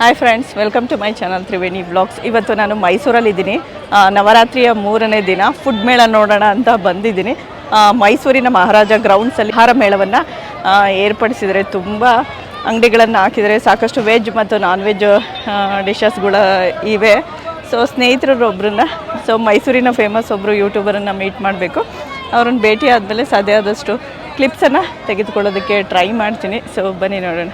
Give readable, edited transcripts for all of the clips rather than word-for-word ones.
Hi friends, welcome to my channel Triveni vlogs. ಇವತ್ತು ನಾನು ಮೈಸೂರಲ್ಲಿದ್ದೀನಿ. ನವರಾತ್ರಿಯ 3ನೇ ದಿನ ಫುಡ್ ಮೇಳ ನೋಡೋಣ ಅಂತ ಬಂದಿದ್ದೀನಿ. ಮೈಸೂರಿನ ಮಹಾರಾಜ ಗ್ರೌಂಡ್ಸಲ್ಲಿ ಆಹಾರ ಮೇಳವನ್ನು ಏರ್ಪಡಿಸಿದರೆ ತುಂಬ ಅಂಗಡಿಗಳನ್ನು ಹಾಕಿದರೆ, ಸಾಕಷ್ಟು ವೆಜ್ ಮತ್ತು ನಾನ್ ವೆಜ್ ಡಿಶಸ್ಗಳು ಇವೆ. ಸೊ ಸ್ನೇಹಿತರೊಬ್ಬರನ್ನ ಮೈಸೂರಿನ ಫೇಮಸ್ ಒಬ್ಬರು ಯೂಟ್ಯೂಬರನ್ನು ಮೀಟ್ ಮಾಡಬೇಕು. ಅವ್ರನ್ನ ಭೇಟಿ ಆದಮೇಲೆ ಸಾಧ್ಯ ಆದಷ್ಟು ಕ್ಲಿಪ್ಸನ್ನು ತೆಗೆದುಕೊಳ್ಳೋದಕ್ಕೆ ಟ್ರೈ ಮಾಡ್ತೀನಿ. ಸೊ ಬನ್ನಿ ನೋಡೋಣ.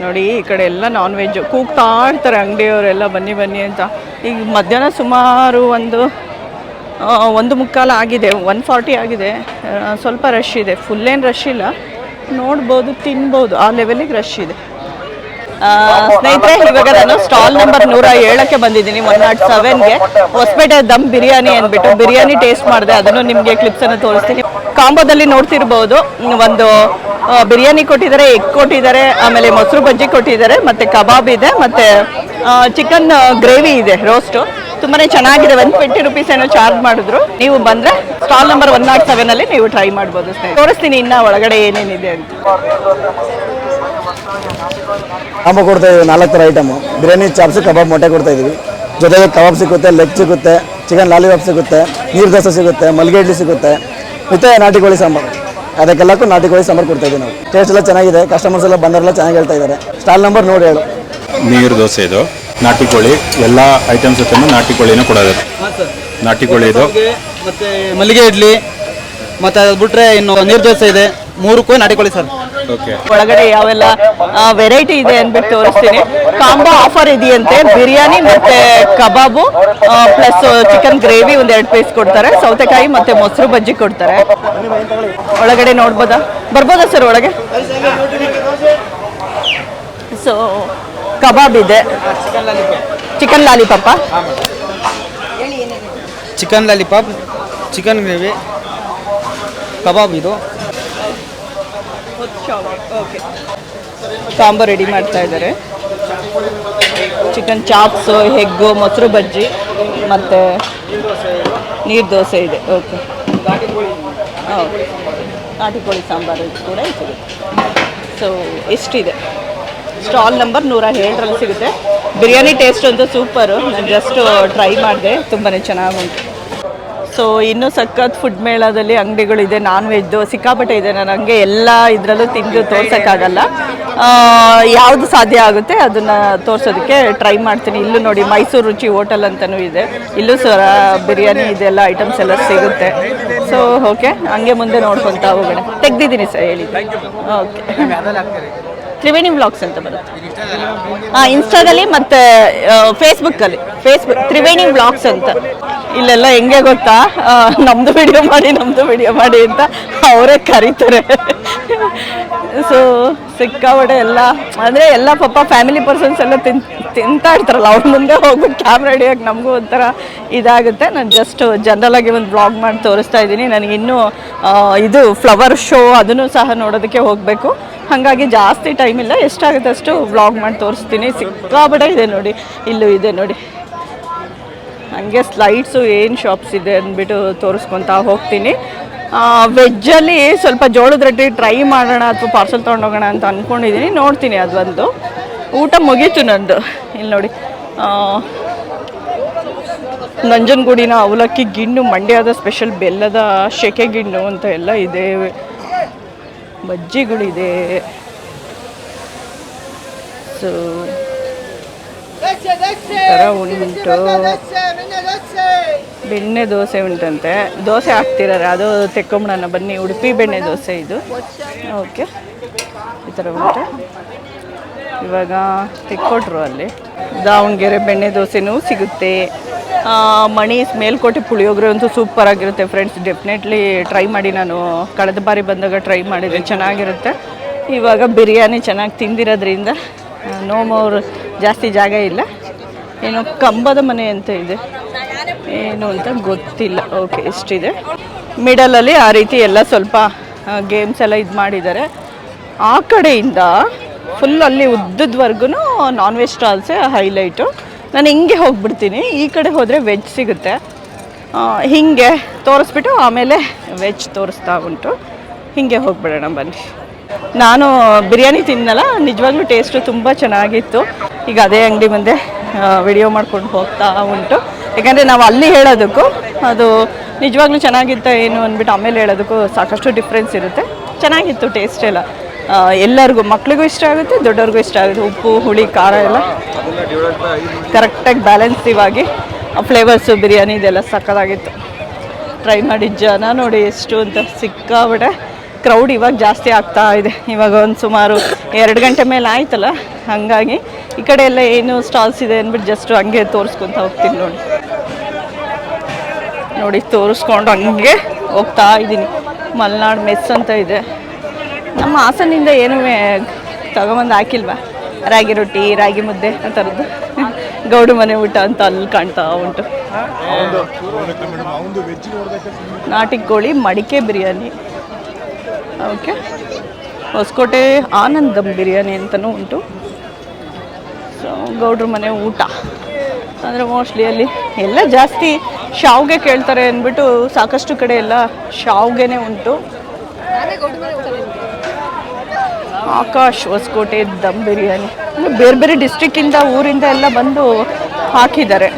ನೋಡಿ, ಈ ಕಡೆ ಎಲ್ಲ ನಾನ್ ವೆಜ್ಜು ಕೂಗ್ತಾ ಇರ್ತಾರೆ ಅಂಗಡಿಯವರೆಲ್ಲ, ಬನ್ನಿ ಬನ್ನಿ ಅಂತ. ಈಗ ಮಧ್ಯಾಹ್ನ ಸುಮಾರು 1:15 ಆಗಿದೆ, 1:40 ಆಗಿದೆ. ಸ್ವಲ್ಪ ರಶ್ ಇದೆ, ಫುಲ್ ಏನು ರಶ್ ಇಲ್ಲ, ನೋಡ್ಬೋದು, ತಿನ್ಬೋದು, ಆ ಲೆವೆಲಿಗೆ ರಶ್ ಇದೆ. ಸ್ನೇಹಿತರೆ, ಇವಾಗ ನಾನು ಸ್ಟಾಲ್ ನಂಬರ್ 107ಕ್ಕೆ ಬಂದಿದ್ದೀನಿ. 107ಗೆ ಹೊಸಪೇಟೆ ದಮ್ ಬಿರಿಯಾನಿ ಅಂದ್ಬಿಟ್ಟು ಬಿರಿಯಾನಿ ಟೇಸ್ಟ್ ಮಾಡಿದೆ. ಅದನ್ನು ನಿಮಗೆ ಕ್ಲಿಪ್ಸನ್ನು ತೋರಿಸ್ತೀನಿ. ಕಾಂಬೋದಲ್ಲಿ ನೋಡ್ತಿರ್ಬೋದು, ಒಂದು ಬಿರಿಯಾನಿ ಕೊಟ್ಟಿದ್ದಾರೆ, ಎಗ್ ಕೊಟ್ಟಿದ್ದಾರೆ, ಆಮೇಲೆ ಮೊಸರು ಬಜ್ಜಿ ಕೊಟ್ಟಿದ್ದಾರೆ, ಮತ್ತು ಕಬಾಬ್ ಇದೆ, ಮತ್ತು ಚಿಕನ್ ಗ್ರೇವಿ ಇದೆ, ರೋಸ್ಟು. ತುಂಬಾ ಚೆನ್ನಾಗಿದೆ. 120 ರೂಪೀಸ್ ಏನೋ ಚಾರ್ಜ್ ಮಾಡಿದ್ರು. ನೀವು ಬಂದರೆ ಸ್ಟಾಲ್ ನಂಬರ್ 107ನಲ್ಲಿ ನೀವು ಟ್ರೈ ಮಾಡ್ಬೋದು. ತೋರಿಸ್ತೀನಿ ಇನ್ನು ಒಳಗಡೆ ಏನೇನಿದೆ ಅಂತ. ಕಾಂಬೋ ಕೊಡ್ತಾ ಇದೀವಿ, 4 ಥರ ಐಟಮು. ಬಿರಿಯಾನಿ, ಚಾಪ್ಸ್, ಕಬಾಬ್, ಮೊಟ್ಟೆ ಕೊಡ್ತಾ ಇದೀವಿ. ಜೊತೆಗೆ ಕಬಾಬ್ ಸಿಗುತ್ತೆ, ಲೆಗ್ ಸಿಗುತ್ತೆ, ಚಿಕನ್ ಲಾಲಿಪಾಪ್ ಸಿಗುತ್ತೆ, ನೀರು ದೋಸೆ ಸಿಗುತ್ತೆ, ಮಲ್ಲಿಗೆ ಇಡ್ಲಿ ಸಿಗುತ್ತೆ, ಮತ್ತು ನಾಟಿ ಕೋಳಿ ಸಾಂಬಾರು. ಅದಕ್ಕೆಲ್ಲಕ್ಕೂ ನಾಟಿ ಕೋಳಿ ಸಾಂಬಾರು ಕೊಡ್ತಾ ಇದ್ದೀವಿ ನಾವು. ಟೇಸ್ಟ್ ಎಲ್ಲ ಚೆನ್ನಾಗಿದೆ, ಕಸ್ಟಮರ್ಸ್ ಎಲ್ಲ ಬಂದವರೆಲ್ಲ ಚೆನ್ನಾಗಿ ಹೇಳ್ತಾ ಇದ್ದಾರೆ. Stall number 107. ನೀರು ದೋಸೆ ಇದು, ನಾಟಿ ಕೋಳಿ, ಎಲ್ಲ ಐಟಮ್ಸ್ ಜೊತೆ ನಾಟಿ ಕೋಳಿನೂ ಕೊಡೋದು. ನಾಟಿ ಕೋಳಿ ಇದು, ಮತ್ತು ಮಲ್ಲಿಗೆ ಇಡ್ಲಿ, ಮತ್ತು ಅದು ಬಿಟ್ಟರೆ ಇನ್ನು ನೀರು ದೋಸೆ ಇದೆ. 3ಕ್ಕೂ ನಾಟಿ ಕೋಳಿ ಸರ್. ಓಕೆ. ಒಳಗಡೆ ಯಾವೆಲ್ಲ ವೆರೈಟಿ ಇದೆ ಅಂದ್ಬಿಟ್ಟು ತೋರಿಸ್ತೀನಿ. ಕಾಂಬೋ ಆಫರ್ ಇದೆಯಂತೆ. ಬಿರಿಯಾನಿ ಮತ್ತೆ ಕಬಾಬು ಪ್ಲಸ್ ಚಿಕನ್ ಗ್ರೇವಿ 1-2 ಪೀಸ್ ಕೊಡ್ತಾರೆ. ಸೌತೆಕಾಯಿ ಮತ್ತೆ ಮೊಸರು ಬಜ್ಜಿ ಕೊಡ್ತಾರೆ. ಒಳಗಡೆ ನೋಡ್ಬೋದಾ, ಬರ್ಬೋದಾ ಸರ್ ಒಳಗೆ? ಸೊ ಕಬಾಬ್ ಇದೆ, chicken lollipop, chicken lollipop, chicken gravy, kebab ಇದು. ಓಕೆ, ಕಾಂಬೋ ರೆಡಿ ಮಾಡ್ತಾ ಇದ್ದಾರೆ. ಚಿಕನ್ ಚಾಪ್ಸು, ಎಗ್ಗು, ಮೊಸರು ಬಜ್ಜಿ ಮತ್ತು ನೀರು ದೋಸೆ ಇದೆ. ಓಕೆ, ಹೌದು, ನಾಟಿ ಕೋಳಿ ಸಾಂಬಾರು ಕೂಡ ಸಿಗುತ್ತೆ. ಸೊ ಎಷ್ಟಿದೆ? ಸ್ಟಾಲ್ ನಂಬರ್ 107ರಲ್ಲಿ ಸಿಗುತ್ತೆ. ಬಿರಿಯಾನಿ ಟೇಸ್ಟ್ ಅಂತೂ ಸೂಪರು. ನಾನು ಜಸ್ಟ್ ಟ್ರೈ ಮಾಡಿದೆ, ತುಂಬಾ ಚೆನ್ನಾಗುಂಟು. ಸೊ ಇನ್ನೂ ಸಖತ್ ಫುಡ್ ಮೇಳದಲ್ಲಿ ಅಂಗಡಿಗಳಿದೆ, ನಾನ್ ವೆಜ್ದು ಸಿಕ್ಕಾಪಟ್ಟೆ ಇದೆ. ನಾನು ಹಂಗೆ ಎಲ್ಲ ಇದರಲ್ಲೂ ತಿಂದು ತೋರ್ಸೋಕ್ಕಾಗಲ್ಲ. ಯಾವುದು ಸಾಧ್ಯ ಆಗುತ್ತೆ ಅದನ್ನು ತೋರಿಸೋದಕ್ಕೆ ಟ್ರೈ ಮಾಡ್ತೀನಿ. ಇಲ್ಲೂ ನೋಡಿ, ಮೈಸೂರು ರುಚಿ ಹೋಟೆಲ್ ಅಂತಲೂ ಇದೆ. ಇಲ್ಲೂ ಬಿರಿಯಾನಿ ಇದೆಲ್ಲ ಐಟಮ್ಸ್ ಎಲ್ಲ ಸಿಗುತ್ತೆ. ಸೊ ಓಕೆ, ಹಂಗೆ ಮುಂದೆ ನೋಡ್ಕೊತಾ ಹೋಗೋಣ. ತೆಗ್ದಿದ್ದೀನಿ ಸರ್, ಹೇಳಿ. ಓಕೆ, ತ್ರಿವೇಣಿ ವ್ಲಾಗ್ಸ್ ಅಂತ ಬರುತ್ತೆ. ಇನ್ಸ್ಟಾದಲ್ಲಿ ಮತ್ತು ಫೇಸ್ಬುಕ್ ತ್ರಿವೇಣಿ ವ್ಲಾಗ್ಸ್ ಅಂತ. ಇಲ್ಲೆಲ್ಲ ಹೆಂಗೆ ಗೊತ್ತಾ, ನಮ್ಮದು ವಿಡಿಯೋ ಮಾಡಿ ಅಂತ ಅವರೇ ಕರೀತಾರೆ. ಸೊ ಸಿಕ್ಕಾಪಟ್ಟೆ ಎಲ್ಲ ಅಂದರೆ ಎಲ್ಲ ಪಾಪ ಫ್ಯಾಮಿಲಿ ಪರ್ಸನ್ಸ್ ಎಲ್ಲ ತಿಂತಾ ಇರ್ತಾರಲ್ಲ, ಅವ್ರ ಮುಂದೆ ಹೋಗ್ಬಿಟ್ಟು ಕ್ಯಾಮ್ರಾ ಹಿಡಿಯೋಕೆ ನಮಗೂ ಒಂಥರ ಇದಾಗುತ್ತೆ. ನಾನು ಜಸ್ಟ್ ಜನರಲಾಗಿ ಒಂದು ವ್ಲಾಗ್ ಮಾಡಿ ತೋರಿಸ್ತಾ ಇದ್ದೀನಿ. ನನಗಿನ್ನೂ ಇದು ಫ್ಲವರ್ ಶೋ ಅದನ್ನು ಸಹ ನೋಡೋದಕ್ಕೆ ಹೋಗಬೇಕು. ಹಾಗಾಗಿ ಜಾಸ್ತಿ ಟೈಮ್ ಇಲ್ಲ, ಎಷ್ಟಾಗುತ್ತೆ ಅಷ್ಟು ವ್ಲಾಗ್ ಮಾಡಿ ತೋರಿಸ್ತೀನಿ. ಸಿಕ್ಕಾಪಟ್ಟೆ ಇದೆ ನೋಡಿ, ಇಲ್ಲೂ ಇದೆ ನೋಡಿ. ಹಂಗೆ ಸ್ಲೈಡ್ಸು ಏನು ಶಾಪ್ಸ್ ಇದೆ ಅಂದ್ಬಿಟ್ಟು ತೋರಿಸ್ಕೊತಾ ಹೋಗ್ತೀನಿ. ವೆಜ್ಜಲ್ಲಿ ಸ್ವಲ್ಪ ಜೋಳದ ರೊಟ್ಟಿ ಟ್ರೈ ಮಾಡೋಣ ಅಥವಾ ಪಾರ್ಸಲ್ ತೊಗೊಂಡೋಗೋಣ ಅಂತ ಅಂದ್ಕೊಂಡಿದ್ದೀನಿ. ನೋಡ್ತೀನಿ, ಅದು ಒಂದು ಊಟ ಮುಗೀತು ನಂದು. ಇಲ್ಲಿ ನೋಡಿ, ನಂಜನಗೂಡಿನ ಅವಲಕ್ಕಿ ಗಿಣ್ಣು, ಮಂಡ್ಯದ ಸ್ಪೆಷಲ್ ಬೆಲ್ಲದ ಶೆಕೆ ಗಿಣ್ಣು ಅಂತ ಎಲ್ಲ ಇದೆ. ಬಜ್ಜಿಗಳಿದೆ. ಸೊ ಥರ ಉಂಟು. ಬೆಣ್ಣೆ ದೋಸೆ ಉಂಟಂತೆ, ದೋಸೆ ಹಾಕ್ತಿದ್ದಾರೆ, ಅದು ತೆಕ್ಕೊಂಬಿಡೋಣ ಬನ್ನಿ. ಉಡುಪಿ ಬೆಣ್ಣೆ ದೋಸೆ ಇದು. ಓಕೆ, ಈ ಥರ ಉಂಟು. ಇವಾಗ ತೆಕ್ಕೊಟ್ರು ಅಲ್ಲಿ. ದಾವಣಗೆರೆ ಬೆಣ್ಣೆ ದೋಸೆನೂ ಸಿಗುತ್ತೆ. ಮಣೀಸ್ ಮೇಲ್ಕೋಟೆ ಪುಳಿಯೋಗರೆ ಅಂತೂ ಸೂಪರ್ ಆಗಿರುತ್ತೆ ಫ್ರೆಂಡ್ಸ್. ಡೆಫಿನೆಟ್ಲಿ ಟ್ರೈ ಮಾಡಿ. ನಾನು ಕಳೆದ ಬಾರಿ ಬಂದಾಗ ಟ್ರೈ ಮಾಡಿದೆ, ಚೆನ್ನಾಗಿರುತ್ತೆ. ಇವಾಗ ಬಿರಿಯಾನಿ ಚೆನ್ನಾಗಿ ತಿಂದಿರೋದ್ರಿಂದ ನೋ ಮೋರ್, ಜಾಸ್ತಿ ಜಾಗ ಇಲ್ಲ. ಏನೋ ಕಂಬದ ಮನೆ ಅಂತ ಇದೆ, ಏನು ಅಂತ ಗೊತ್ತಿಲ್ಲ. ಓಕೆ, ಎಷ್ಟಿದೆ. ಮಿಡಲಲ್ಲಿ ಆ ರೀತಿ ಎಲ್ಲ ಸ್ವಲ್ಪ ಗೇಮ್ಸ್ ಎಲ್ಲ ಇದು ಮಾಡಿದ್ದಾರೆ. ಆ ಕಡೆಯಿಂದ ಫುಲ್ ಅಲ್ಲಿ ಉದ್ದದವರೆಗೂ ನಾನ್ ವೆಜ್ ಸ್ಟಾಲ್ಸೇ ಹೈಲೈಟು. ನಾನು ಹಿಂಗೆ ಹೋಗ್ಬಿಡ್ತೀನಿ. ಈ ಕಡೆ ಹೋದರೆ ವೆಜ್ ಸಿಗುತ್ತೆ. ಹಿಂಗೆ ತೋರಿಸ್ಬಿಟ್ಟು ಆಮೇಲೆ ವೆಜ್ ತೋರಿಸ್ತಾ ಉಂಟು. ಹಿಂಗೆ ಹೋಗ್ಬಿಡೋಣ ಬನ್ನಿ. ನಾನು ಬಿರಿಯಾನಿ ತಿನ್ನಲ್ಲ, ನಿಜವಾಗ್ಲೂ ಟೇಸ್ಟು ತುಂಬ ಚೆನ್ನಾಗಿತ್ತು. ಈಗ ಅದೇ ಅಂಗಡಿ ಮುಂದೆ ವಿಡಿಯೋ ಮಾಡ್ಕೊಂಡು ಹೋಗ್ತಾ ಉಂಟು. ಯಾಕಂದರೆ ನಾವು ಅಲ್ಲಿ ಹೇಳೋದಕ್ಕೂ ಅದು ನಿಜವಾಗ್ಲೂ ಚೆನ್ನಾಗಿತ್ತ ಏನು ಅಂದ್ಬಿಟ್ಟು ಆಮೇಲೆ ಹೇಳೋದಕ್ಕೂ ಸಾಕಷ್ಟು ಡಿಫ್ರೆನ್ಸ್ ಇರುತ್ತೆ. ಚೆನ್ನಾಗಿತ್ತು ಟೇಸ್ಟ್ ಎಲ್ಲ. ಎಲ್ಲರಿಗೂ, ಮಕ್ಳಿಗೂ ಇಷ್ಟ ಆಗುತ್ತೆ, ದೊಡ್ಡವ್ರಿಗೂ ಇಷ್ಟ ಆಗುತ್ತೆ. ಉಪ್ಪು, ಹುಳಿ, ಖಾರ ಎಲ್ಲ ಕರೆಕ್ಟಾಗಿ ಬ್ಯಾಲೆನ್ಸಿವಾಗಿ ಫ್ಲೇವರ್ಸು ಬಿರಿಯಾನಿ ಇದೆಲ್ಲ ಸಕ್ಕತ್ತಾಗಿತ್ತು. ಟ್ರೈ ಮಾಡಿ ಜನ ನೋಡಿ ಎಷ್ಟು ಅಂತ, ಸಿಕ್ಕಾಬಿಟ್ಟೆ ಕ್ರೌಡ್ ಇವಾಗ ಜಾಸ್ತಿ ಆಗ್ತಾ ಇದೆ. ಇವಾಗ ಒಂದು ಸುಮಾರು 2 ಗಂಟೆ ಮೇಲೆ ಆಯ್ತಲ್ಲ, ಹಾಗಾಗಿ ಈ ಕಡೆ ಎಲ್ಲ ಏನು ಸ್ಟಾಲ್ಸ್ ಇದೆ ಅಂದ್ಬಿಟ್ಟು ಜಸ್ಟ್ ಹಂಗೆ ತೋರಿಸ್ಕೊತ ಹೋಗ್ತೀನಿ ನೋಡಿ ತೋರಿಸ್ಕೊಂಡು ಹಂಗೆ ಹೋಗ್ತಾ ಇದ್ದೀನಿ. ಮಲೆನಾಡು ಮೆಸ್ ಅಂತ ಇದೆ. ನಮ್ಮ ಹಾಸನಿಂದ ಏನೂ ತಗೊಂಬಂದು ಹಾಕಿಲ್ವಾ, ರಾಗಿ ರೊಟ್ಟಿ, ರಾಗಿ ಮುದ್ದೆ ಆ ಥರದ್ದು. ಗೌಡು ಮನೆ ಊಟ ಅಂತ ಅಲ್ಲಿ ಕಾಣ್ತಾ ಉಂಟು. ನಾಟಿ ಕೋಳಿ ಮಡಿಕೆ ಬಿರಿಯಾನಿ, ಓಕೆ. ಹೊಸಕೋಟೆ ಆನಂದ್ ದಮ್ ಬಿರಿಯಾನಿ ಅಂತಲೂ ಉಂಟು. ಸೊ ಗೌಡ್ರ ಮನೆ ಊಟ ಅಂದರೆ ಮೋಸ್ಟ್ಲಿ ಅಲ್ಲಿ ಎಲ್ಲ ಜಾಸ್ತಿ ಶಾವ್ಗೆ ಕೇಳ್ತಾರೆ ಅಂದ್ಬಿಟ್ಟು ಸಾಕಷ್ಟು ಕಡೆ ಎಲ್ಲ ಶಾವ್ಗೆನೇ ಉಂಟು. ಆಕಾಶ್ ಹೊಸಕೋಟೆ ದಮ್ ಬಿರಿಯಾನಿ, ಬೇರೆ ಬೇರೆ ಡಿಸ್ಟ್ರಿಕ್ಕಿಂದ, ಊರಿಂದ ಎಲ್ಲ ಬಂದು ಹಾಕಿದ್ದಾರೆ.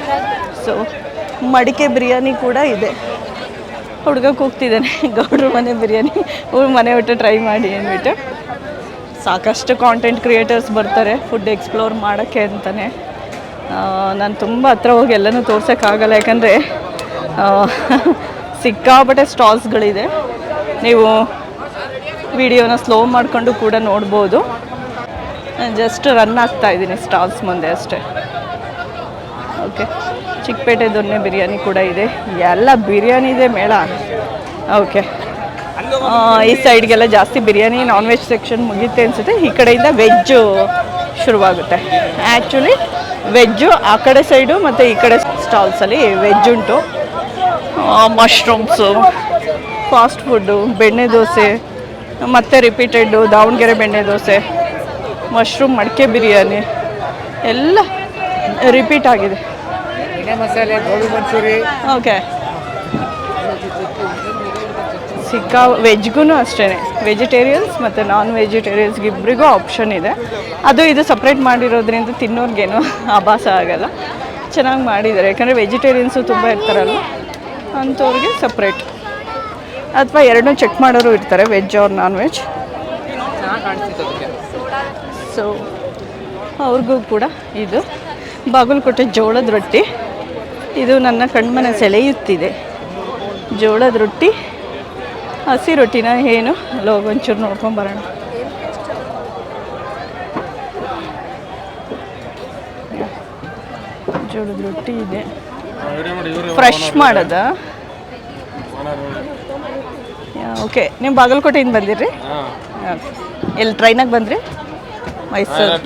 ಸೊ ಮಡಿಕೆ ಬಿರಿಯಾನಿ ಕೂಡ ಇದೆ. ಹುಡುಗ ಕೂಗ್ತಿದ್ದಾನೆ ಗೌಡ್ರ ಮನೆ ಬಿರಿಯಾನಿ, ಮನೆ ಊಟ ಟ್ರೈ ಮಾಡಿ ಅಂದ್ಬಿಟ್ಟು. ಸಾಕಷ್ಟು ಕಾಂಟೆಂಟ್ ಕ್ರಿಯೇಟರ್ಸ್ ಬರ್ತಾರೆ ಫುಡ್ ಎಕ್ಸ್ಪ್ಲೋರ್ ಮಾಡೋಕ್ಕೆ ಅಂತಲೇ. ನಾನು ತುಂಬ ಹತ್ರ ಹೋಗಿ ಎಲ್ಲನೂ ತೋರ್ಸೋಕ್ಕಾಗಲ್ಲ, ಯಾಕಂದರೆ ಸಿಕ್ಕಾಪಟ್ಟೆ ಸ್ಟಾಲ್ಸ್ಗಳಿದೆ. ನೀವು ವಿಡಿಯೋನ ಸ್ಲೋ ಮಾಡಿಕೊಂಡು ಕೂಡ ನೋಡ್ಬೋದು. ಜಸ್ಟ್ ರನ್ ಆಗ್ತಾ ಇದ್ದೀನಿ ಸ್ಟಾಲ್ಸ್ ಮುಂದೆ ಅಷ್ಟೇ. ಓಕೆ, ಚಿಕ್ಕಪೇಟೆ ದೊನ್ನೆ ಬಿರಿಯಾನಿ ಕೂಡ ಇದೆ. ಎಲ್ಲ ಬಿರಿಯಾನಿ ಇದೆ ಮೇಳ. ಓಕೆ, ಈ ಸೈಡ್ಗೆಲ್ಲ ಜಾಸ್ತಿ ಬಿರಿಯಾನಿ, ನಾನ್ ವೆಜ್ ಸೆಕ್ಷನ್ ಮುಗಿಯುತ್ತೆ ಅನಿಸುತ್ತೆ. ಈ ಕಡೆಯಿಂದ ವೆಜ್ಜು ಶುರುವಾಗುತ್ತೆ. ಆ್ಯಕ್ಚುಲಿ ವೆಜ್ಜು ಆ ಕಡೆ ಸೈಡು ಮತ್ತು ಈ ಕಡೆ ಸ್ಟಾಲ್ಸಲ್ಲಿ ವೆಜ್ ಉಂಟು. ಮಶ್ರೂಮ್ಸು, ಫಾಸ್ಟ್ ಫುಡ್ಡು, ಬೆಣ್ಣೆ ದೋಸೆ, ಮತ್ತು ರಿಪೀಟೆಡ್ಡು ದಾವಣಗೆರೆ ಬೆಣ್ಣೆ ದೋಸೆ, ಮಶ್ರೂಮ್ ಮಡಿಕೆ ಬಿರಿಯಾನಿ ಎಲ್ಲ ರಿಪೀಟ್ ಆಗಿದೆ. ಮಸಾಲೆ, ಗೋಬಿ ಮಂಚೂರಿ. ಓಕೆ, ಸಿಕ್ಕಾ ವೆಜ್ಗೂ ಅಷ್ಟೇ, ವೆಜಿಟೇರಿಯನ್ಸ್ ಮತ್ತು ನಾನ್ ವೆಜಿಟೇರಿಯನ್ಸ್ಗೆ ಇಬ್ಬರಿಗೂ ಆಪ್ಷನ್ ಇದೆ. ಅದು ಇದು ಸಪ್ರೇಟ್ ಮಾಡಿರೋದ್ರಿಂದ ತಿನ್ನೋರ್ಗೇನು ಆಭಾಸ ಆಗಲ್ಲ. ಚೆನ್ನಾಗಿ ಮಾಡಿದ್ದಾರೆ, ಯಾಕಂದರೆ ವೆಜಿಟೇರಿಯನ್ಸು ತುಂಬ ಇರ್ತಾರಲ್ಲ ಅಂಥವ್ರಿಗೆ ಸಪ್ರೇಟ್, ಅಥವಾ ಎರಡನ್ನೂ ಚೆಕ್ ಮಾಡೋರು ಇರ್ತಾರೆ, veg or non veg. So ಅವ್ರಿಗೂ ಕೂಡ ಇದು ಬಾಗಲಕೋಟೆ ಜೋಳದ ರೊಟ್ಟಿ. ಇದು ನನ್ನ ಕಣ್ಮನ ಸೆಳೆಯುತ್ತಿದೆ. ಜೋಳದ ರೊಟ್ಟಿ, ಹಸಿ ರೊಟ್ಟಿನ ಏನು ಅಲ್ಲ, ಒಂಚೂರು ನೋಡ್ಕೊಂಬರೋಣ. ಜೋಳದ ರೊಟ್ಟಿ ಇದೆ, ಫ್ರೆಶ್ ಮಾಡೋದ. ಓಕೆ, ನೀವು ಬಾಗಲಕೋಟೆಯಿಂದ ಬಂದಿರಿ? ಎಲ್ಲಿ ಟ್ರೈನಾಗ ಬಂದ್ರಿ? ಮೈಸೂರು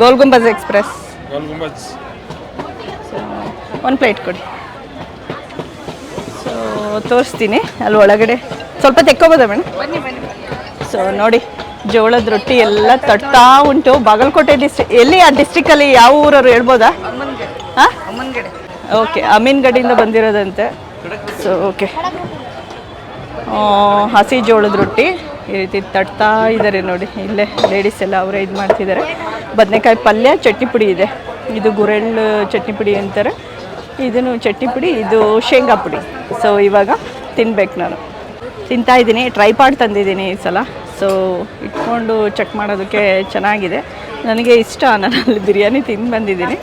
ಗೋಲ್ ಗುಂಬಜ್ ಎಕ್ಸ್ಪ್ರೆಸ್. ಒಂದು ಪ್ಲೇಟ್ ಕೊಡಿ. ಸೊ ತೋರಿಸ್ತೀನಿ ಅಲ್ಲಿ ಒಳಗಡೆ, ಸ್ವಲ್ಪ ತೆಕ್ಕೋಬೋದಾ ಮೇಡಮ್? ಸೊ ನೋಡಿ, ಜೋಳದ ರೊಟ್ಟಿ ಎಲ್ಲ ತಟ್ತಾ ಉಂಟು. ಬಾಗಲಕೋಟೆ ಎಲ್ಲಿ ಆ ಡಿಸ್ಟ್ರಿಕ್ಕಲ್ಲಿ ಯಾವ ಊರವರು ಹೇಳ್ಬೋದಾ? ಹಾಂ, ಓಕೆ, ಅಮೀನ್ಗಡಿಯಿಂದ ಬಂದಿರೋದಂತೆ. ಸೊ ಓಕೆ, ಹಸಿ ಜೋಳದ ರೊಟ್ಟಿ ಈ ರೀತಿ ತಟ್ತಾ ಇದ್ದಾರೆ ನೋಡಿ. ಇಲ್ಲೇ ಲೇಡೀಸ್ ಎಲ್ಲ ಅವರೇ ಇದು ಮಾಡ್ತಿದ್ದಾರೆ. ಬದನೆಕಾಯಿ ಪಲ್ಯ, ಚಟ್ನಿ ಪುಡಿ ಇದೆ. ಇದು ಗುರೆಳ್ಳು ಚಟ್ನಿ ಪುಡಿ ಅಂತಾರೆ. ಇದನ್ನು ಚಟ್ನಿ ಪುಡಿ, ಇದು ಶೇಂಗಾ ಪುಡಿ. ಸೊ ಇವಾಗ ತಿನ್ಬೇಕು. ನಾನು ತಿಂತಾ ಇದ್ದೀನಿ. ಟ್ರೈಪಾಡ್ ತಂದಿದ್ದೀನಿ ಈ ಸಲ. ಸೊ ಇಟ್ಕೊಂಡು ಚೆಕ್ ಮಾಡೋದಕ್ಕೆ ಚೆನ್ನಾಗಿದೆ. ನನಗೆ ಇಷ್ಟ, ನಾನು ಅಲ್ಲಿ ಬಿರಿಯಾನಿ ತಿಂದು ಬಂದಿದ್ದೀನಿ.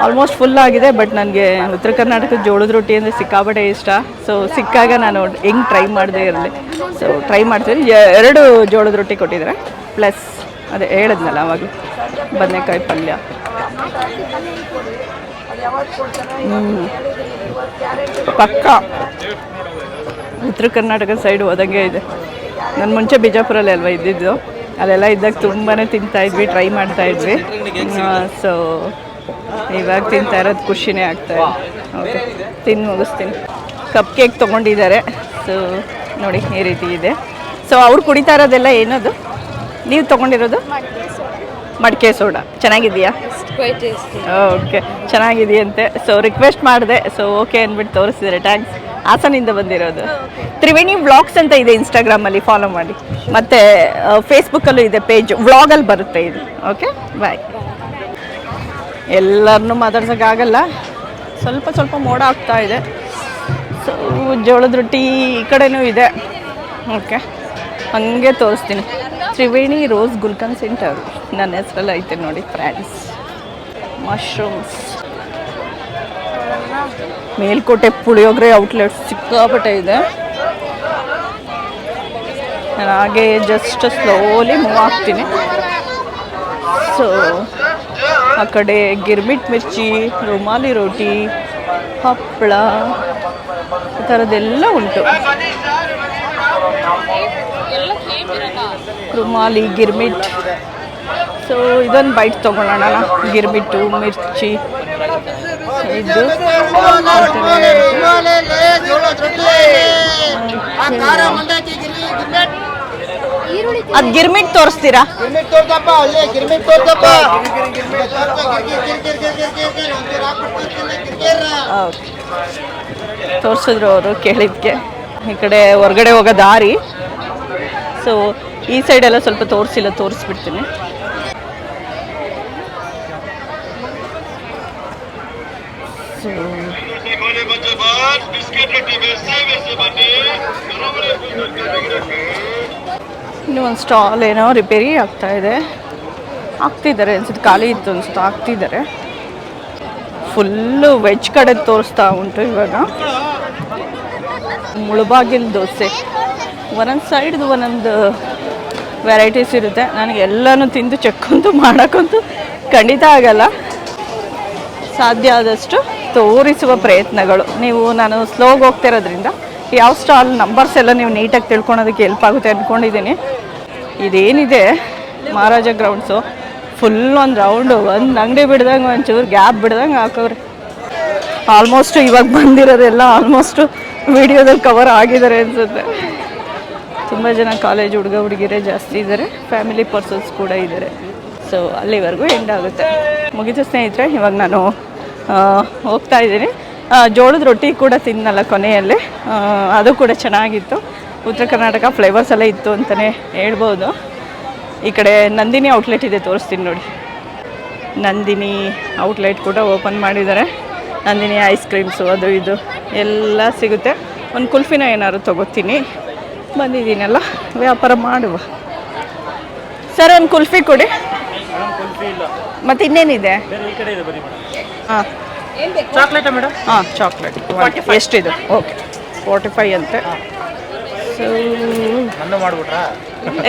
ಆಲ್ಮೋಸ್ಟ್ ಫುಲ್ ಆಗಿದೆ. ಬಟ್ ನನಗೆ ಉತ್ತರ ಕರ್ನಾಟಕದ ಜೋಳದ ರೊಟ್ಟಿ ಅಂದರೆ ಸಿಕ್ಕಾಪಟ್ಟೆ ಇಷ್ಟ. ಸೊ ಸಿಕ್ಕಾಗ ನಾನು ಹೆಂಗೆ ಟ್ರೈ ಮಾಡದೇ ಇರಲಿ. ಸೊ ಟ್ರೈ ಮಾಡ್ತೀನಿ. 2 ಜೋಳದ ರೊಟ್ಟಿ ಕೊಟ್ಟಿದ್ದಾರೆ, ಪ್ಲಸ್ ಅದೇ ಹೇಳಿದ್ನಲ್ಲ ಅವಾಗಲೂ ಬದನೆಕಾಯಿ ಪಲ್ಯ. ಪಕ್ಕ ಉತ್ತರ ಕರ್ನಾಟಕ ಸೈಡ್ ಹೋದಂಗೆ ಇದೆ. ನಾನು ಮುಂಚೆ ಬಿಜಾಪುರಲ್ಲಿ ಅಲ್ವಾ ಇದ್ದಿದ್ದು, ಅಲ್ಲೆಲ್ಲ ಇದ್ದಾಗ ತುಂಬಾ ತಿಂತಾಯಿದ್ವಿ, ಟ್ರೈ ಮಾಡ್ತಾಯಿದ್ವಿ. ಸೊ ಇವಾಗ ತಿಂತಾ ಇರೋದು ಖುಷಿನೇ ಆಗ್ತಾಯಿದೆ. ಓಕೆ, ತಿಂದು ಮುಗಿಸ್ತೀನಿ. Cup cake ತೊಗೊಂಡಿದ್ದಾರೆ. ಸೊ ನೋಡಿ ಈ ರೀತಿ ಇದೆ. ಸೊ ಅವ್ರು ಕುಡಿತಾ ಇರೋದೆಲ್ಲ ಏನದು ನೀವು ತೊಗೊಂಡಿರೋದು? ಮಡಿಕೆ ಸೋಡಾ. ಚೆನ್ನಾಗಿದೆಯಾ? ಓಕೆ, ಚೆನ್ನಾಗಿದೆಯಂತೆ. ಸೊ ರಿಕ್ವೆಸ್ಟ್ ಮಾಡಿದೆ. ಸೊ ಓಕೆ ಅಂದ್ಬಿಟ್ಟು ತೋರಿಸಿದ್ದಾರೆ. ಥ್ಯಾಂಕ್ಸ್. ಹಾಸನಿಂದ ಬಂದಿರೋದು. ತ್ರಿವೇಣಿ ವ್ಲಾಗ್ಸ್ ಅಂತ ಇದೆ ಇನ್ಸ್ಟಾಗ್ರಾಮಲ್ಲಿ, ಫಾಲೋ ಮಾಡಿ. ಮತ್ತು ಫೇಸ್ಬುಕ್ಕಲ್ಲೂ ಇದೆ ಪೇಜ್, ವ್ಲಾಗಲ್ಲಿ ಬರುತ್ತೆ ಇದು. ಓಕೆ, ಬಾಯ್. ಎಲ್ಲರನ್ನೂ ಮಾತಾಡ್ಸೋಕ್ಕಾಗಲ್ಲ, ಸ್ವಲ್ಪ ಮೋಡ ಆಗ್ತಾ ಇದೆ. ಸೊ ಜೋಳದ ರೊಟ್ಟಿ ಈ ಕಡೆನೂ ಇದೆ. ಓಕೆ, ಹಾಗೆ ತೋರಿಸ್ತೀನಿ. ತ್ರಿವೇಣಿ ರೋಸ್ ಗುಲ್ಕನ್ ಸೆಂಟರ್ ನನ್ನ ಹೆಸರೆಲ್ಲ ಐತೆ ನೋಡಿ friends. Mushrooms, Melkote puliyogare outlet ಸಿಕ್ಕಾಪಟ್ಟೆ ಇದೆ. ನಾನು ಹಾಗೆ ಜಸ್ಟ್ ಸ್ಲೋಲಿ ಮೂವ್ ಆಗ್ತೀನಿ. ಸೊ ಆ ಕಡೆ ಗಿರ್ಮಿಟ್ ಮಿರ್ಚಿ, ರುಮಾಲಿ ರೋಟಿ, ಹಪ್ಪಳ, ಈ ಥರದ್ದೆಲ್ಲ ಉಂಟು. ರುಮಾಲಿ, ಗಿರ್ಮಿಟ್. ಸೊ ಇದೊಂದು ಬೈಟ್ ತೊಗೊಳ್ಳೋಣ. ಗಿರ್ಮಿಟ್ಟು, ಮಿರ್ಚಿ, ಇದು ಅದು ಗಿರ್ಮಿಟ್ ತೋರಿಸ್ತೀರಾ? ತೋರಿಸಿದ್ರು ಅವರು ಕೇಳಿದ್ಕೆ. ಈ ಕಡೆ ಹೊರಗಡೆ ಹೋಗೋ ದಾರಿ. ಸೊ ಈ ಸೈಡೆಲ್ಲ ಸ್ವಲ್ಪ ತೋರಿಸಿಲ್ಲ, ತೋರಿಸ್ಬಿಡ್ತೀನಿ. ಸೊ ಇನ್ನೂ ಒಂದು ಸ್ಟಾಲ್ ಏನೋ ರಿಪೇರಿ ಆಗ್ತಾಯಿದ್ದಾರೆ ಅನ್ಸುತ್ತೆ, ಖಾಲಿ ಇತ್ತು ಅನ್ಸುತ್ತೆ, ಆಗ್ತಿದ್ದಾರೆ. ಫುಲ್ಲು ವೆಜ್ ಕಡೆ ತೋರಿಸ್ತಾ ಉಂಟು ಇವಾಗ. ಮುಳುಬಾಗಿಲು ದೋಸೆ, ಒಂದೊಂದು ಸೈಡ್ದು ಒಂದೊಂದು ವೆರೈಟೀಸ್ ಇರುತ್ತೆ. ನನಗೆ ಎಲ್ಲನೂ ತಿಂದು ಚೆಕ್ಕಂತೂ ಮಾಡೋಕ್ಕಂತೂ ಖಂಡಿತ ಆಗಲ್ಲ. ಸಾಧ್ಯ ಆದಷ್ಟು ತೋರಿಸುವ ಪ್ರಯತ್ನಗಳು. ನಾನು ಸ್ಲೋಗಿ ಹೋಗ್ತಿರೋದ್ರಿಂದ ಯಾವ ಸ್ಟಾಲ್ ನಂಬರ್ಸ್ ಎಲ್ಲ ನೀವು ನೀಟಾಗಿ ತಿಳ್ಕೊಳೋದಕ್ಕೆ ಹೆಲ್ಪ್ ಆಗುತ್ತೆ ಅಂದ್ಕೊಂಡಿದ್ದೀನಿ. ಇದೇನಿದೆ ಮಹಾರಾಜ ಗ್ರೌಂಡ್ಸು, ಫುಲ್ ಒಂದು ರೌಂಡು, ಒಂದು ಅಂಗಡಿ ಬಿಡ್ದಂಗೆ ಒಂಚೂರು ಗ್ಯಾಪ್ ಬಿಡ್ದಂಗೆ ಹಾಕೋರು. ಆಲ್ಮೋಸ್ಟ್ ಇವಾಗ ಬಂದಿರೋದೆಲ್ಲ ಆಲ್ಮೋಸ್ಟು ವಿಡಿಯೋದಲ್ಲಿ ಕವರ್ ಆಗಿದ್ದಾರೆ ಅನಿಸುತ್ತೆ. ತುಂಬ ಜನ ಕಾಲೇಜ್ ಹುಡುಗಿರೇ ಜಾಸ್ತಿ ಇದ್ದಾರೆ, ಫ್ಯಾಮಿಲಿ ಪರ್ಸನ್ಸ್ ಕೂಡ ಇದ್ದಾರೆ. ಸೊ ಅಲ್ಲಿವರೆಗೂ ಎಂಡ್ ಆಗುತ್ತೆ. ಮುಗಿತು ಸ್ನೇಹಿತರೆ, ಇವಾಗ ನಾನು ಹೋಗ್ತಾ ಇದ್ದೀನಿ. ಜೋಳದ ರೊಟ್ಟಿ ಕೂಡ ತಿನ್ನಲ್ಲ ಕೊನೆಯಲ್ಲಿ, ಅದು ಕೂಡ ಚೆನ್ನಾಗಿತ್ತು. ಉತ್ತರ ಕರ್ನಾಟಕ ಫ್ಲೇವರ್ಸ್ ಎಲ್ಲ ಇತ್ತು ಅಂತಲೇ ಹೇಳ್ಬೋದು. ಈ ಕಡೆ ನಂದಿನಿ ಔಟ್ಲೆಟ್ ಇದೆ, ತೋರಿಸ್ತೀನಿ ನೋಡಿ. ನಂದಿನಿ ಔಟ್ಲೆಟ್ ಕೂಡ ಓಪನ್ ಮಾಡಿದ್ದಾರೆ. ನಂದಿನಿ ಐಸ್ ಕ್ರೀಮ್ಸು ಅದು ಇದು ಎಲ್ಲ ಸಿಗುತ್ತೆ. ಒಂದು ಕುಲ್ಫಿನ ಏನಾದ್ರು ತೊಗೋತೀನಿ, ಬಂದಿದ್ದೀನಲ್ಲ ವ್ಯಾಪಾರ ಮಾಡುವ. ಸರ್ ಒಂದು ಕುಲ್ಫಿ ಕೊಡಿ. ಮತ್ತು ಇನ್ನೇನಿದೆ? ಹಾಂ, ಚಾಕ್ಲೇಟಾ ಮೇಡಮ್? ಹಾಂ, ಚಾಕ್ಲೇಟ್. ಎಷ್ಟಿದೆ? ಓಕೆ, 45 ಅಂತೆ. ಸೊ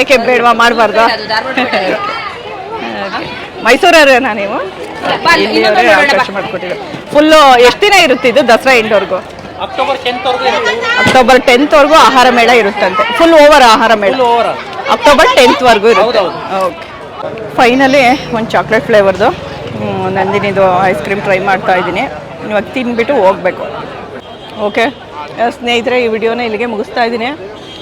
ಏಕೆ ಬೇಡವಾ, ಮಾಡಬಾರ್ದು? ಮೈಸೂರವ್ರೇನಾ ನೀವು? ಇಲ್ಲಿಯವರೇ ಅವಕಾಶ ಮಾಡಿಕೊಟ್ಟಿದ್ದಾರೆ. ಫುಲ್ಲು ಎಷ್ಟು ದಿನ ಇರುತ್ತೆ ಇದು? ದಸರಾ ಎಂಡ್ವರೆಗೂ, ಅಕ್ಟೋಬರ್ 10th ವರೆಗೂ ಆಹಾರ ಮೇಳ ಇರುತ್ತಂತೆ. ಫುಲ್ ಓವರ್ ಆಹಾರ ಮೇಳ ಅಕ್ಟೋಬರ್ 10th ವರೆಗೂ ಇರುತ್ತೆ. ಓಕೆ, ಫೈನಲಿ ಒಂದು ಚಾಕ್ಲೇಟ್ ಫ್ಲೇವರ್ದು ನಂದಿನಿದು ಐಸ್ ಕ್ರೀಮ್ ಟ್ರೈ ಮಾಡ್ತಾ ಇದ್ದೀನಿ. ಇವಾಗ ತಿಂದ್ಬಿಟ್ಟು ಹೋಗಬೇಕು. ಓಕೆ ಸ್ನೇಹಿತರೆ, ಈ ವಿಡಿಯೋನ ಇಲ್ಲಿಗೆ ಮುಗಿಸ್ತಾ ಇದ್ದೀನಿ.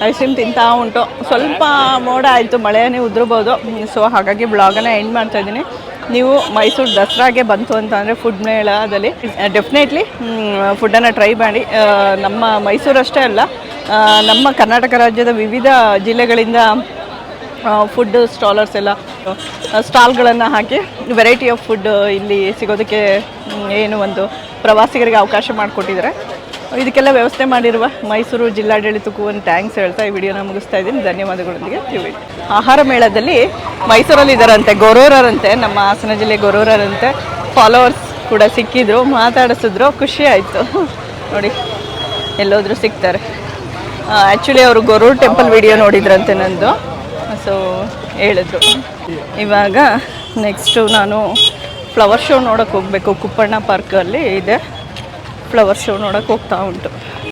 ಐಸ್ ಕ್ರೀಮ್ ತಿಂತಾ ಉಂಟು. ಸ್ವಲ್ಪ ಮೋಡ ಆಯಿತು, ಮಳೆನೇ ಉದ್ರಬೋದು. ಸೊ ಹಾಗಾಗಿ ಬ್ಲಾಗನ್ನು ಎಂಡ್ ಮಾಡ್ತಾಯಿದ್ದೀನಿ. ನೀವು ಮೈಸೂರು ದಸರಾಗೆ ಬಂತು ಅಂತ ಅಂದರೆ ಫುಡ್ ಮೇಳದಲ್ಲಿ ಡೆಫಿನೆಟ್ಲಿ ಫುಡ್ಡನ್ನು ಟ್ರೈ ಮಾಡಿ. ನಮ್ಮ ಮೈಸೂರಷ್ಟೇ ಅಲ್ಲ, ನಮ್ಮ ಕರ್ನಾಟಕ ರಾಜ್ಯದ ವಿವಿಧ ಜಿಲ್ಲೆಗಳಿಂದ ಫುಡ್ ಸ್ಟಾಲರ್ಸ್ ಎಲ್ಲ ಸ್ಟಾಲ್ಗಳನ್ನು ಹಾಕಿ ವೆರೈಟಿ ಆಫ್ ಫುಡ್ ಇಲ್ಲಿ ಸಿಗೋದಕ್ಕೆ ಏನು ಒಂದು ಪ್ರವಾಸಿಗರಿಗೆ ಅವಕಾಶ ಮಾಡಿಕೊಟ್ಟಿದ್ದಾರೆ. ಇದಕ್ಕೆಲ್ಲ ವ್ಯವಸ್ಥೆ ಮಾಡಿರುವ ಮೈಸೂರು ಜಿಲ್ಲಾಡಳಿತಕ್ಕೂ ಒಂದು ಥ್ಯಾಂಕ್ಸ್ ಹೇಳ್ತಾ ಈ ವಿಡಿಯೋನ ಮುಗಿಸ್ತಾ ಇದ್ದೀನಿ. ಧನ್ಯವಾದಗಳೊಂದಿಗೆ ಟಿವಿ. ಆಹಾರ ಮೇಳದಲ್ಲಿ ಮೈಸೂರಲ್ಲಿ ಇದ್ದಾರಂತೆ, ಗೊರೂರರಂತೆ, ನಮ್ಮ ಹಾಸನ ಜಿಲ್ಲೆ ಗೊರೂರರಂತೆ. ಫಾಲೋವರ್ಸ್ ಕೂಡ ಸಿಕ್ಕಿದ್ರು, ಮಾತಾಡಿಸಿದ್ರು, ಖುಷಿ ಆಯಿತು ನೋಡಿ. ಎಲ್ಲೋದ್ರೂ ಸಿಗ್ತಾರೆ. ಆ್ಯಕ್ಚುಲಿ ಅವರು ಗೊರೂರು ಟೆಂಪಲ್ ವಿಡಿಯೋ ನೋಡಿದ್ರಂತೆ ನಂದು. ಸೊ ಹೇಳಿದ್ರು. ಇವಾಗ ನೆಕ್ಸ್ಟು ನಾನು ಫ್ಲವರ್ ಶೋ ನೋಡೋಕ್ಕೆ ಹೋಗಬೇಕು. ಕುಪ್ಪಣ್ಣ ಪಾರ್ಕಲ್ಲಿ ಇದೆ, ಫ್ಲವರ್ ಶೋ ನೋಡೋಕ್ಕೆ ಹೋಗ್ತಾ ಉಂಟು.